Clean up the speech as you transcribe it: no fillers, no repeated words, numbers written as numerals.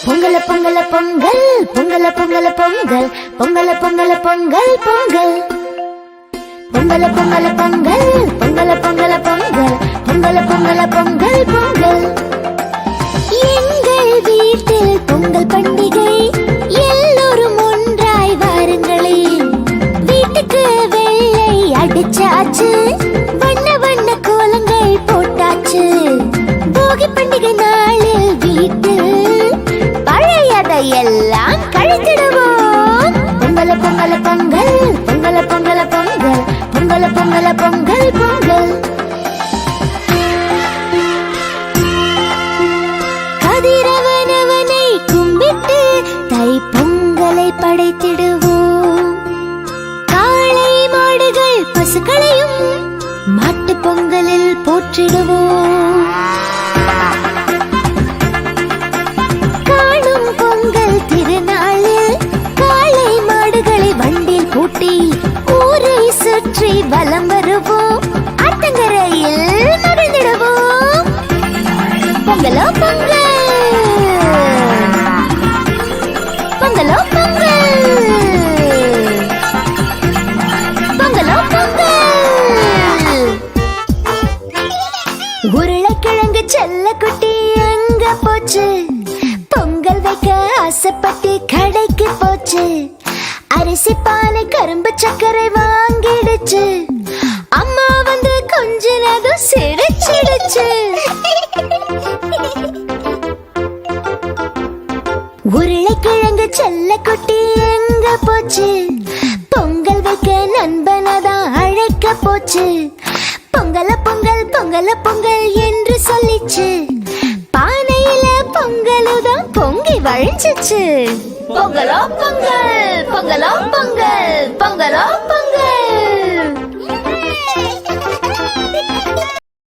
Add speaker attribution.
Speaker 1: பொங்கல பொங்கல பொங்கல் பொங்கல பொங்கல பொங்கல் பொங்கல பொங்கல பொங்கல் பொங்கல் பொங்கல பொங்கல பொங்கல் பொங்கல பொங்கல பொங்கல் பொங்கல பொங்கல பொங்கல் பொங்கல். எங்கள் வீட்டில் பொங்கல் பண்டிகை, எல்லோரும் ஒன்றாய் வாருங்களே. வீட்டுக்கு வெள்ளை அடிச்சாச்சு, வண்ண வண்ண கோலங்கள் போட்டாச்சு. போகி பண்டிகை நாளில் வீட்டில் பழையதை எல்லாம் கழித்திடுவோம். பொங்கல பொங்கல பொங்கல் பொங்கல பொங்கல பொங்கல் பொங்கல பொங்கல பொங்கல் பொங்கல். கதிரவனவனை கும்பிட்டு தை பொங்கலை படைத்திடுவோம். காளை மாடுகள் பசுக்களையும் மாட்டு பொங்கலில் போற்றிடுவோம். காணும் பொங்கல் திருநாளில் காளை மாடுகளை வண்டில் பூட்டி ஊரை சுற்றி வலம் வருவோம். ஆத்தங்கரையில் மகிழ்ந்திடுவோம். பொங்கலோ பொங்கல் பொங்கலோ பொங்கல் பொங்கலோ பொங்கல். உருளைக்கிழங்கு செல்லக்குட்டி எங்க போச்சு? பொங்கல் வைக்க ஆசைப்பட்டு கடைக்கு போச்சு. அரிசி பானை கரும்பு சர்க்கரை வாங்கிடுச்சு. அம்மா வந்து கொஞ்ச நேரம் சிரிச்சிடுச்சு. உருளைக்கிழங்கு செல்லக்குட்டி எங்க போச்சு? பொங்கல் வைக்க நண்பனதான் அழைக்க போச்சு. பொங்கல பொங்கல் பொங்கல பொங்கல் என்று சொல்லிச்சு. பானையில பொங்கலுதான் பொங்கி வழிஞ்சிச்சு. பொங்கலோ பொங்கல்